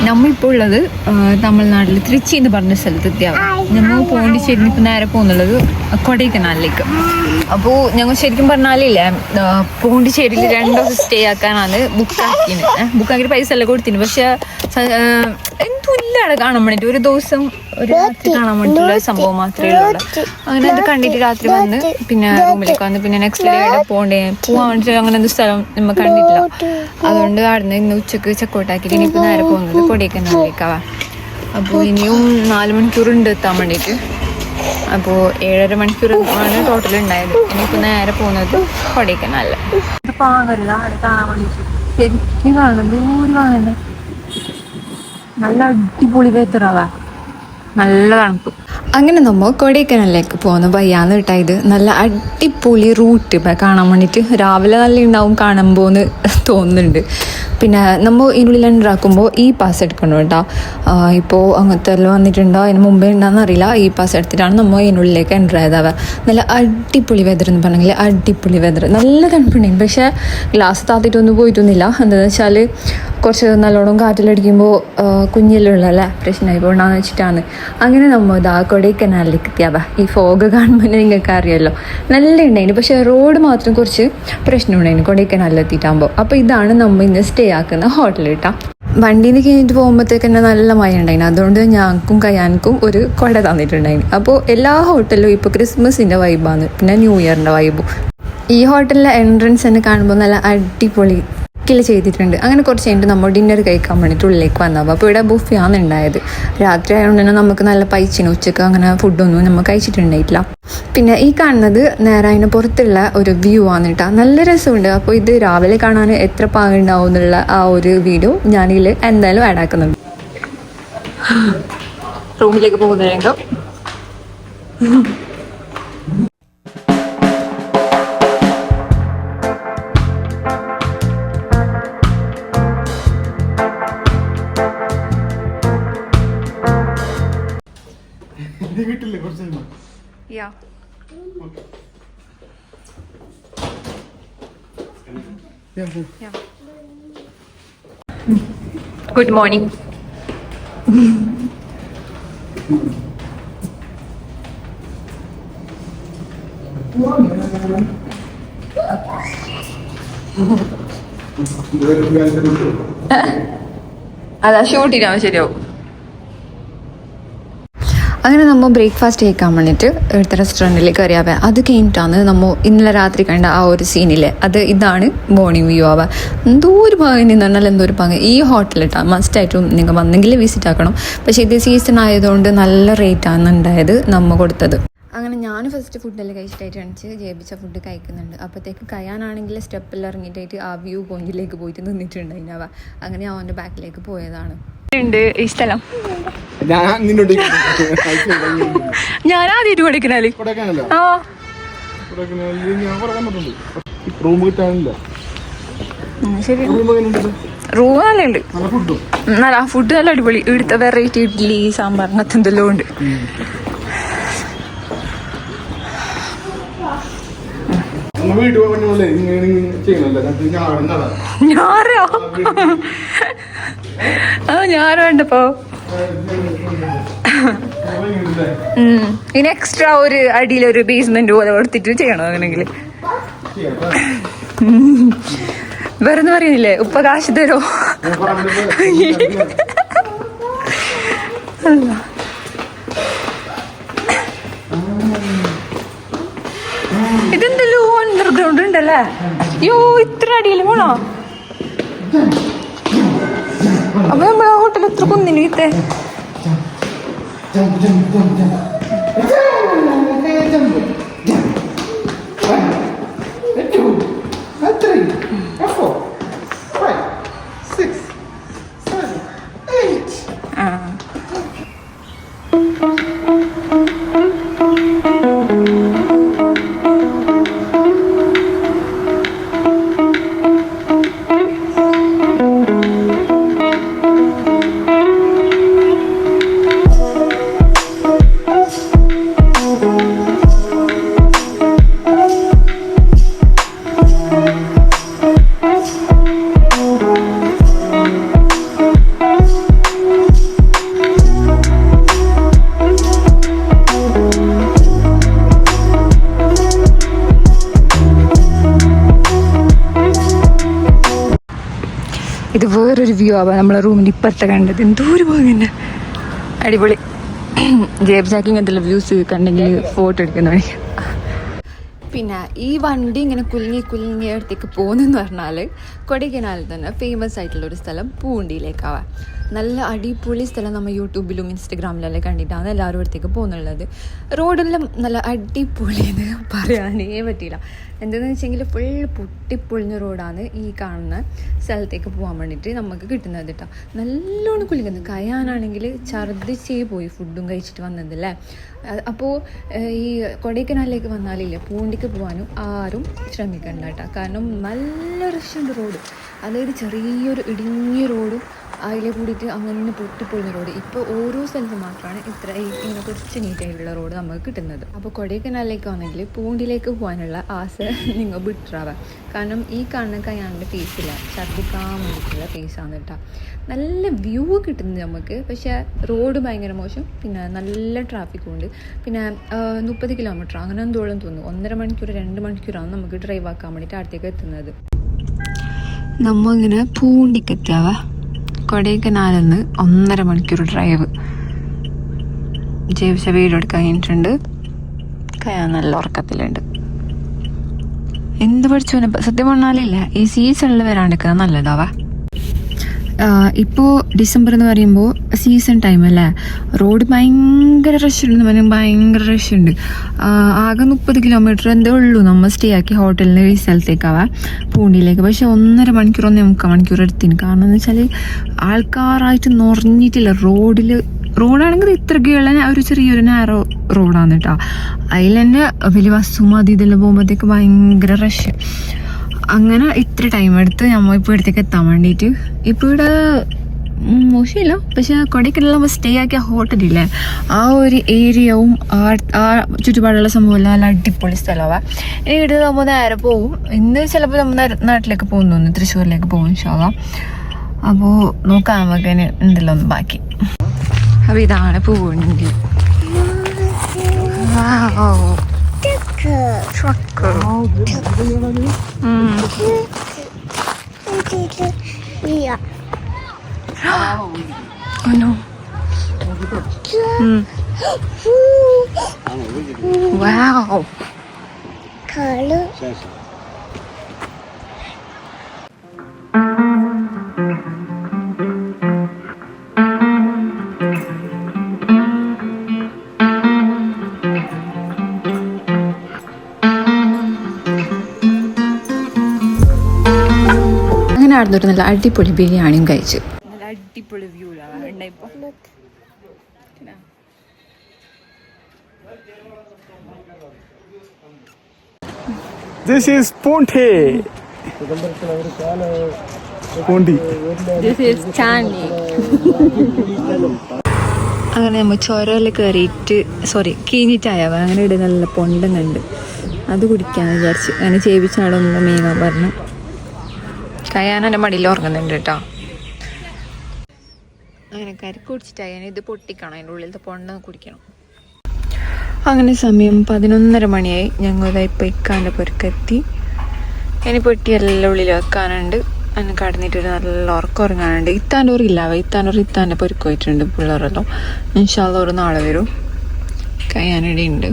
നമ്മ ഇപ്പോൾ ഉള്ളത് തമിഴ്നാട്ടിൽ തിരുച്ചി എന്ന് പറഞ്ഞ സ്ഥലത്തെത്തിയാവും. ഞങ്ങൾ പോണ്ടിച്ചേരി ഇപ്പം നേരെ പോകുന്നുള്ളത് കൊടൈക്കനാലിലേക്ക്. അപ്പോൾ ഞങ്ങൾ ശരിക്കും പറഞ്ഞാലില്ലേ പോണ്ടിച്ചേരിയിൽ 2 ദിവസം സ്റ്റേ ആക്കാനാണ് ബുക്കാക്കിയിട്ട് പൈസ എല്ലാം കൊടുത്തിന്. പക്ഷെ എന്തുമില്ലാതെ കാണാൻ വേണ്ടിയിട്ട് ഒരു ദിവസം ഒരു രാത്രി കാണാൻ വേണ്ടിയിട്ടുള്ള സംഭവം മാത്രമേ ഉള്ളൂ. അങ്ങനെ അത് കണ്ടിട്ട് രാത്രി വന്ന് പിന്നെ റൂമിലേക്ക് വന്ന് പിന്നെ നെക്സ്റ്റ് ഡേ എവിടെ പോകാൻ വേണ്ടിയിട്ട് അങ്ങനെ എന്ത് സ്ഥലം നമ്മൾ കണ്ടിട്ടില്ല. അതുകൊണ്ട് അവിടുന്ന് ഇന്ന് ഉച്ചക്ക് ചെക്കൗട്ടാക്കിയിട്ട് ഇനിയിപ്പോൾ നേരെ പോകുന്നത് കൊടൈക്കനാലിലേക്കാവാ. അപ്പോൾ ഇനിയും 4 മണിക്കൂറുണ്ട് എത്താൻ വേണ്ടിയിട്ട്. അപ്പോൾ 7.5 മണിക്കൂർ ആണ് ടോട്ടൽ ഉണ്ടായത്. ഇനിയിപ്പോൾ നേരെ പോകുന്നത് കൊടൈക്കനാലിൽ. പാകല്ല അവിടെ കാണാൻ വേണ്ടിയിട്ട് ശരിക്കും കാണണം, ദൂരം കാണണ്ടേ. നല്ല അടിപൊളി വെതറാവാ, നല്ല തണുപ്പ്. അങ്ങനെ നമ്മൾ കൊടൈക്കനാലിലേക്ക് പോകുന്ന വയ്യാന്ന് കേട്ടായത്. നല്ല അടിപൊളി റൂട്ട് ഇപ്പം കാണാൻ വേണ്ടിയിട്ട് രാവിലെ നല്ല ഉണ്ടാവും കാണുമ്പോൾ എന്ന് തോന്നുന്നുണ്ട്. പിന്നെ നമ്മൾ ഇതിനുള്ളിൽ ഉണ്ടാക്കുമ്പോൾ ഈ പാസ് എടുക്കണം കേട്ടോ. ഇപ്പോൾ അങ്ങനത്തെ എല്ലാം വന്നിട്ടുണ്ടോ അതിന് മുമ്പേ ഉണ്ടോയെന്ന് അറിയില്ല. ഈ പാസ് എടുത്തിട്ടാണ് നമ്മൾ ഇതിനുള്ളിലേക്ക് എൻ്റർ ആയതാവുക. നല്ല അടിപൊളി വെതർ എന്ന് പറഞ്ഞെങ്കിൽ അടിപൊളി വെതർ, നല്ല തണുപ്പുണ്ടായി. പക്ഷേ ഗ്ലാസ് താത്തിട്ടൊന്നും പോയിട്ടൊന്നുമില്ല. എന്താണെന്ന് വെച്ചാൽ കുറച്ച് നല്ലോണം കാറ്റിലടിക്കുമ്പോൾ കുഞ്ഞിലുള്ളല്ലേ പ്രശ്നമായി പോകണമെന്ന് വെച്ചിട്ടാണ്. അങ്ങനെ നമ്മൾ ഇതാ കൊടൈക്കനാലിലേക്ക് എത്തിയാവാ. ഈ ഫോഗ് കാണുമ്പോൾ നിങ്ങൾക്ക് അറിയാമല്ലോ, നല്ല ഉണ്ടായിരുന്നു. പക്ഷേ റോഡ് മാത്രം കുറച്ച് പ്രശ്നമുണ്ടായിരുന്നു കൊടൈക്കനാലിൽ എത്തിയിട്ടാകുമ്പോൾ. അപ്പോൾ ഇതാണ് നമ്മൾ ഇന്ന് സ്റ്റേ ആക്കുന്ന ഹോട്ടൽ കേട്ടോ. വണ്ടിയിൽ നിന്ന് കഴിഞ്ഞിട്ട് പോകുമ്പോഴത്തേക്ക് തന്നെ നല്ല മഴ ഉണ്ടായിരുന്നു. അതുകൊണ്ട് ഞങ്ങൾക്കും കയ്യാനക്കും ഒരു കുട തന്നിട്ടുണ്ടായിരുന്നു. അപ്പോൾ എല്ലാ ഹോട്ടലിലും ഇപ്പോൾ ക്രിസ്മസിൻ്റെ വൈബാണ്, പിന്നെ ന്യൂ ഇയറിൻ്റെ വൈബും. ഈ ഹോട്ടലിലെ എൻട്രൻസ് തന്നെ കാണുമ്പോൾ നല്ല അടിപൊളി ചെയ്തിട്ടുണ്ട്. അങ്ങനെ കുറച്ച് കഴിഞ്ഞിട്ട് നമ്മൾ ഡിന്നർ കഴിക്കാൻ വേണ്ടിയിട്ട് ഉള്ളിലേക്ക് വന്നപ്പോൾ അപ്പോൾ ഇവിടെ ബുഫിയാണ് ഉണ്ടായത്. രാത്രി ആയതുകൊണ്ട് തന്നെ നമുക്ക് നല്ല പൈച്ചിന് ഉച്ചക്ക് അങ്ങനെ ഫുഡൊന്നും നമ്മൾ കഴിച്ചിട്ടുണ്ടായിട്ടില്ല. പിന്നെ ഈ കാണുന്നത് നേരെ അതിന് പുറത്തുള്ള ഒരു വ്യൂ ആണ് കേട്ടോ, നല്ല രസമുണ്ട്. അപ്പോൾ ഇത് രാവിലെ കാണാൻ എത്ര പാകുണ്ടാവും എന്നുള്ള ആ ഒരു വീഡിയോ ഞാനിതിൽ എന്തായാലും ആഡ് ആക്കുന്നുണ്ട്. റൂമിലേക്ക് പോകുന്ന രംഗം. Yeah. Yeah. Good morning. അതാ ഷൂട്ട് ചെയ്യാൻ ശരിയാവും. അങ്ങനെ നമ്മൾ ബ്രേക്ക്ഫാസ്റ്റ് കഴിക്കാൻ വേണ്ടിയിട്ട് ഇവിടുത്തെ റെസ്റ്റോറൻറ്റിലേക്ക് കയറിയാവുക. അത് കഴിഞ്ഞിട്ടാണ് നമ്മൾ ഇന്നലെ രാത്രി കണ്ട ആ ഒരു സീനില്ലേ, ഇതാണ് മോർണിംഗ് വ്യൂ ആവുക. എന്തോ ഒരു ഭാഗം നിന്ന് പറഞ്ഞാൽ എന്തോ ഒരു ഭാഗം. ഈ ഹോട്ടലിട്ടാണ് മസ്റ്റായിട്ടും നിങ്ങൾ വന്നെങ്കിൽ വിസിറ്റ് ആക്കണം. പക്ഷേ ഇത് സീസൺ ആയതുകൊണ്ട് നല്ല റേറ്റാണ് ഉണ്ടായത് നമ്മൾ കൊടുത്തത്. അങ്ങനെ ഞാൻ ഫസ്റ്റ് ഫുഡെല്ലാം കഴിച്ചിട്ടായിട്ട് അണിച്ച് ജേബിച്ച ഫുഡ് കഴിക്കുന്നുണ്ട്. അപ്പോഴത്തേക്ക് കയ്യാനാണെങ്കിൽ സ്റ്റെപ്പെല്ലാം ഇറങ്ങിയിട്ടായിട്ട് ആ വ്യൂ പോയിന്റിലേക്ക് പോയിട്ട് നിന്നിട്ടുണ്ടായിനാവ. അങ്ങനെ അവൻ്റെ ബാക്കിലേക്ക് പോയതാണ്. ഈ സ്ഥലം ഞാൻ ആദ്യമായിട്ട് കൊടൈക്കനാല് ശരി. റൂം നല്ല ഉണ്ട്, നല്ല ഫുഡ് നല്ല അടിപൊളി. ഇവിടുത്തെ വെറൈറ്റി ഇഡ്ഡലി സാമ്പാർ അങ്ങനത്തെ എന്തെല്ലാം ഉണ്ട്. ഞാൻ വേണ്ടപ്പോ ഇനി എക്സ്ട്രാ ഒരു അടിയിലൊരു ബേസ്മെന്റ് പോലെ കൊടുത്തിട്ട് ചെയ്യണോ അങ്ങനെങ്കിൽ. വേറെന്ന് പറയുന്നില്ലേ ഉപ്പ കാശ് തരോ. ഇതെന്തല്ലോ അണ്ടർഗ്രൗണ്ട് ഉണ്ടല്ലേ. യോ ഇത്ര അടിയിൽ പോണോ. അപ്പൊ നമ്മളെ ഹോട്ടൽ എത്ര കുന്നിന് ഇത്തെ. ഇത് വേറൊരു വ്യൂ ആവാം നമ്മളെ റൂമിൻ്റെ ഇപ്പുറത്തെ കണ്ടത്. എന്തോരം പോകുന്നുണ്ട്, അടിപൊളി. ജേബ്സാക്കി ഇങ്ങനത്തെ വ്യൂസ് കണ്ടെങ്കിൽ ഫോട്ടോ എടുക്കുന്ന വഴി. പിന്നെ ഈ വണ്ടി ഇങ്ങനെ കുലുങ്ങി അടുത്തേക്ക് പോകുന്നതെന്ന് പറഞ്ഞാൽ കൊടൈക്കനാലിൽ തന്നെ ഫേമസ് ആയിട്ടുള്ളൊരു സ്ഥലം പൂണ്ടിയിലേക്കാവാം. നല്ല അടിപൊളി സ്ഥലം. നമ്മൾ യൂട്യൂബിലും ഇൻസ്റ്റഗ്രാമിലെല്ലാം കണ്ടിട്ടാണ് എല്ലാവരും അടുത്തേക്ക് പോകുന്നുള്ളത്. റോഡെല്ലാം നല്ല അടിപൊളിയെന്ന് പറയാനേ പറ്റില്ല. എന്താണെന്ന് വെച്ചെങ്കിൽ ഫുൾ പൊട്ടിപ്പൊളിഞ്ഞ റോഡാണ് ഈ കാണുന്ന സ്ഥലത്തേക്ക് പോകാൻ വേണ്ടിയിട്ട് നമുക്ക് കിട്ടുന്നത് കേട്ടോ. നല്ലോണം കുലുങ്ങുന്നത്. കയാനാണെങ്കിൽ ഛർദ്ദിച്ചേ പോയി ഫുഡും കഴിച്ചിട്ട് വന്നതല്ലേ. അപ്പോൾ ഈ കൊടൈക്കനാലിലേക്ക് വന്നാലില്ല, പൂണ്ടിക്ക് പോകാനും ആരും ശ്രമിക്കണ്ട കേട്ടോ. കാരണം നല്ല റഷുണ്ട് റോഡ്. അതായത് ചെറിയൊരു ഇടുങ്ങിയ റോഡും അതിൽ കൂടിയിട്ട് അങ്ങനെ പൊട്ടിപ്പൊളിഞ്ഞ റോഡ്. ഇപ്പോൾ ഓരോ സ്ഥലത്ത് മാത്രമാണ് ഇങ്ങനെ കുറച്ച് നീറ്റായിട്ടുള്ള റോഡ് നമുക്ക് കിട്ടുന്നത്. അപ്പോൾ കൊടൈക്കനാലിലേക്ക് വന്നെങ്കിൽ പൂണ്ടിലേക്ക് പോകാനുള്ള ആശ നിങ്ങൾ വിട്ടുറാവാം. കാരണം ഈ കാണുന്ന കയാൻ്റെ ഫേസില്ല, ഛർദ്ദിക്കാൻ വേണ്ടിയിട്ടുള്ള ഫേസാണ് കേട്ടോ. നല്ല വ്യൂ കിട്ടുന്നത് നമുക്ക്. പക്ഷേ റോഡ് ഭയങ്കര മോശം, പിന്നെ നല്ല ട്രാഫിക്കും ഉണ്ട്. പിന്നെ 30 കിലോമീറ്റർ അങ്ങനെ എന്തോളം തോന്നുന്നു, 1.5 മണിക്കൂർ 2 മണിക്കൂറാണ് നമുക്ക് ഡ്രൈവ് ആക്കാൻ വേണ്ടിയിട്ട് അടുത്തേക്ക് എത്തുന്നത്. നമ്മൾ ഇങ്ങനെ പൂണ്ടിക്ക് എത്താവ. കൊടൈക്കനാലിൽ നിന്ന് 1.5 മണിക്കൂർ ഡ്രൈവ്. ജേബ്സ വീഡിയോ എടുക്കാൻ കഴിഞ്ഞിട്ടുണ്ട്. കയാൻ നല്ല ഉറക്കത്തിലുണ്ട്. എന്ത് പഠിച്ചു സത്യം പറഞ്ഞാലില്ല, ഈ സീസണിൽ വരാണ്ടിരിക്കുന്നത് നല്ലതാവാ. ഇപ്പോൾ ഡിസംബർ എന്ന് പറയുമ്പോൾ സീസൺ ടൈം അല്ലേ. റോഡ് ഭയങ്കര റഷ് ഉണ്ട്, ഭയങ്കര റഷ് ഉണ്ട്. ആകെ 30 കിലോമീറ്റർ എന്തേ ഉള്ളൂ നമ്മൾ സ്റ്റേ ആക്കി ഹോട്ടലിൻ്റെ ഈ സ്ഥലത്തേക്കാവാം പൂണ്ടിയിലേക്ക്. പക്ഷെ 1.5 മണിക്കൂർ 1.25 മണിക്കൂർ എടുത്തിന്. കാരണം എന്ന് വെച്ചാൽ ആൾക്കാരായിട്ട് നിറഞ്ഞിട്ടില്ല റോഡിൽ. റോഡാണെങ്കിൽ ഇത്രയ്ക്കുള്ള ഒരു ചെറിയൊരു നാരോ റോഡാണ് കേട്ടോ. അതിൽ തന്നെ വലിയ ബസ്സും അത് ഇതെല്ലാം പോകുമ്പോഴത്തേക്ക് ഭയങ്കര റഷ്. അങ്ങനെ ഇത്ര ടൈം എടുത്ത് നമ്മൾ ഇപ്പോൾ ഇവിടത്തേക്ക് എത്താൻ വേണ്ടിയിട്ട്. ഇപ്പോൾ ഇവിടെ മോശമില്ല, പക്ഷെ കൊടൈക്കനാലിൽ നമ്മൾ സ്റ്റേ ആക്കിയ ഹോട്ടലില്ലേ, ആ ഒരു ഏരിയവും ആ ചുറ്റുപാടുള്ള സംഭവമെല്ലാം നല്ല അടിപൊളി സ്ഥലമാണ്. ഇനി ഇവിടെ നമ്മൾ നേരെ പോവും. ഇന്ന് ചിലപ്പോൾ നമ്മൾ നാട്ടിലേക്ക് പോകുന്നു തോന്നുന്നു, തൃശ്ശൂരിലേക്ക് പോകും ഇൻഷാല്ലാ. അപ്പോൾ നോക്കാം നമുക്ക് എന്തെല്ലാം ഒന്ന് ബാക്കി. അപ്പോൾ ഇതാണ് Poondi. Oh no. Wow. Color. ഒരു നല്ല അടിപൊളി ബിരിയാണിയും കഴിച്ചു. നല്ല അടിപൊളി view This is Ponte. Pondi. This is Chani. അങ്ങനെ നമ്മൾ ചോരയിൽ കയറിയിട്ട് കീഞ്ഞിട്ടായവ. അങ്ങനെ ഇവിടെ നല്ല പൊണ്ടും കണ്ട് അത് കുടിക്കാന്ന് വിചാരിച്ച്. അങ്ങനെ ചേപ്പിച്ചാളൊന്നും മേങ്ങാൻ പറഞ്ഞു. കയാനെ മടിയിൽ ഉറങ്ങുന്നുണ്ട് കേട്ടോ. അങ്ങനെ കരിക്ക് കുടിച്ചിട്ടായി. ഇത് പൊട്ടിക്കണം, അതിൻ്റെ ഉള്ളിലത്തെ പൊണ്ണ കുടിക്കണം. അങ്ങനെ സമയം 11:30 മണിയായി. ഞങ്ങൾ ഇപ്പോൾ ഇക്കാൻ്റെ പൊരുക്കെത്തി. ഇനി പൊട്ടിയെല്ലാം ഉള്ളിൽ വെക്കാനുണ്ട്. അതിന് കടന്നിട്ടൊരു നല്ല ഉറക്കം ഉറങ്ങാനുണ്ട്. ഇത്താൻ്റെ ഉറിയില്ലാവ. ഇത്താൻ്റെ പൊരുക്ക് പോയിട്ടുണ്ട് പിള്ളേരെല്ലാം. ഇൻഷാല്ലാ ഒരു നാളെ വരും. കയാനിടെ ഉണ്ട്.